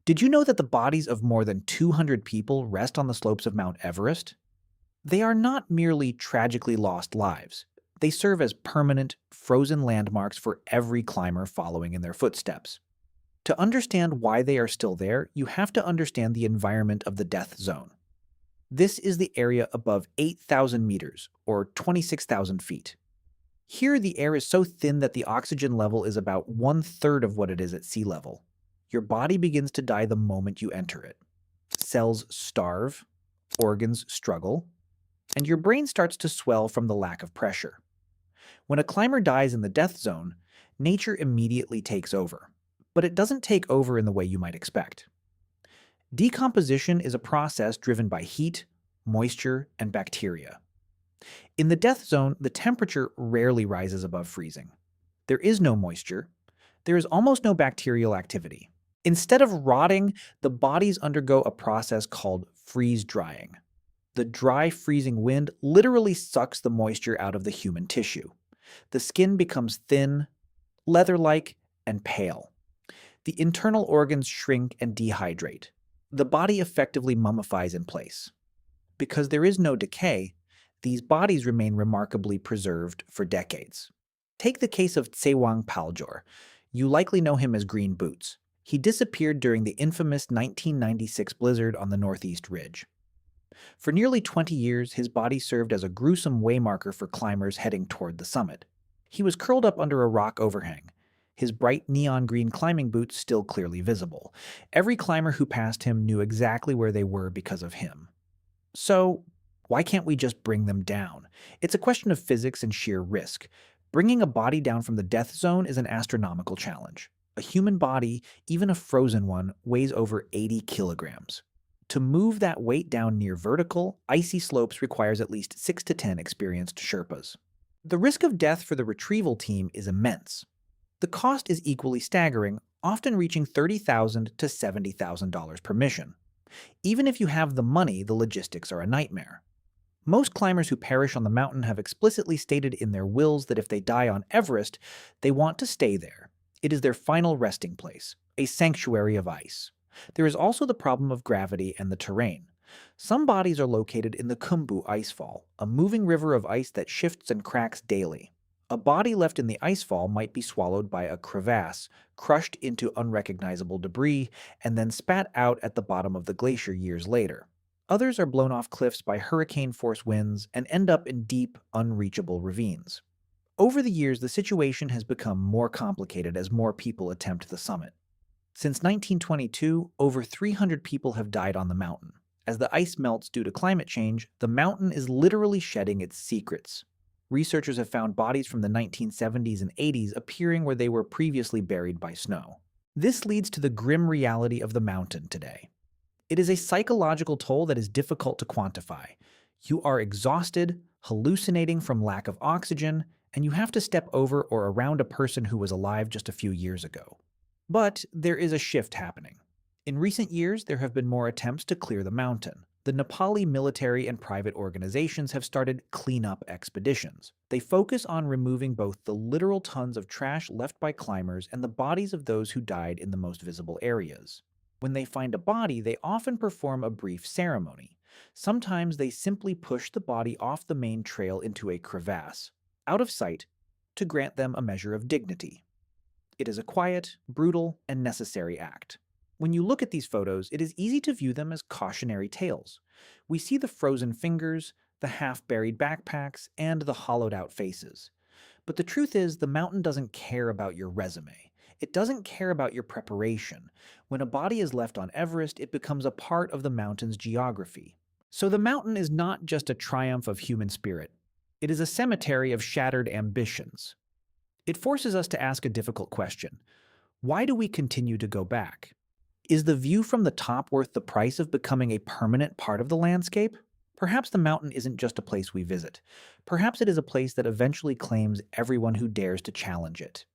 Did you know that the bodies of more than 200 people rest on the slopes of Mount Everest? They are not merely tragically lost lives. They serve as permanent, frozen landmarks for every climber following in their footsteps. To understand why they are still there, you have to understand the environment of the death zone. This is the area above 8,000 meters, or 26,000 feet. Here, the air is so thin that the oxygen level is about one-third of what it is at sea level. Your body begins to die the moment you enter it. Cells starve, organs struggle, and your brain starts to swell from the lack of pressure. When a climber dies in the death zone, nature immediately takes over. But it doesn't take over in the way you might expect. Decomposition is a process driven by heat, moisture, and bacteria. In the death zone, the temperature rarely rises above freezing. There is no moisture. There is almost no bacterial activity. Instead of rotting, the bodies undergo a process called freeze-drying. The dry, freezing wind literally sucks the moisture out of the human tissue. The skin becomes thin, leather-like, and pale. The internal organs shrink and dehydrate. The body effectively mummifies in place. Because there is no decay, these bodies remain remarkably preserved for decades. Take the case of Tsewang Paljor. You likely know him as Green Boots. He disappeared during the infamous 1996 blizzard on the Northeast Ridge. For nearly 20 years, his body served as a gruesome waymarker for climbers heading toward the summit. He was curled up under a rock overhang, his bright neon green climbing boots still clearly visible. Every climber who passed him knew exactly where they were because of him. So, why can't we just bring them down? It's a question of physics and sheer risk. Bringing a body down from the death zone is an astronomical challenge. A human body, even a frozen one, weighs over 80 kilograms. To move that weight down near vertical, icy slopes requires at least 6 to 10 experienced Sherpas. The risk of death for the retrieval team is immense. The cost is equally staggering, often reaching $30,000 to $70,000 per mission. Even if you have the money, the logistics are a nightmare. Most climbers who perish on the mountain have explicitly stated in their wills that if they die on Everest, they want to stay there. It is their final resting place, a sanctuary of ice. There is also the problem of gravity and the terrain. Some bodies are located in the Khumbu icefall, a moving river of ice that shifts and cracks daily. A body left in the icefall might be swallowed by a crevasse, crushed into unrecognizable debris, and then spat out at the bottom of the glacier years later. Others are blown off cliffs by hurricane-force winds and end up in deep, unreachable ravines. Over the years, the situation has become more complicated as more people attempt the summit. Since 1922, over 300 people have died on the mountain. As the ice melts due to climate change, the mountain is literally shedding its secrets. Researchers have found bodies from the 1970s and 80s appearing where they were previously buried by snow. This leads to the grim reality of the mountain today. It is a psychological toll that is difficult to quantify. You are exhausted, hallucinating from lack of oxygen, and you have to step over or around a person who was alive just a few years ago. But there is a shift happening. In recent years, there have been more attempts to clear the mountain. The Nepali military and private organizations have started cleanup expeditions. They focus on removing both the literal tons of trash left by climbers and the bodies of those who died in the most visible areas. When they find a body, they often perform a brief ceremony. Sometimes they simply push the body off the main trail into a crevasse, out of sight, to grant them a measure of dignity. It is a quiet, brutal, and necessary act. When you look at these photos, it is easy to view them as cautionary tales. We see the frozen fingers, the half-buried backpacks, and the hollowed-out faces. But the truth is, the mountain doesn't care about your resume. It doesn't care about your preparation. When a body is left on Everest, it becomes a part of the mountain's geography. So the mountain is not just a triumph of human spirit. It is a cemetery of shattered ambitions. It forces us to ask a difficult question. Why do we continue to go back? Is the view from the top worth the price of becoming a permanent part of the landscape? Perhaps the mountain isn't just a place we visit. Perhaps it is a place that eventually claims everyone who dares to challenge it.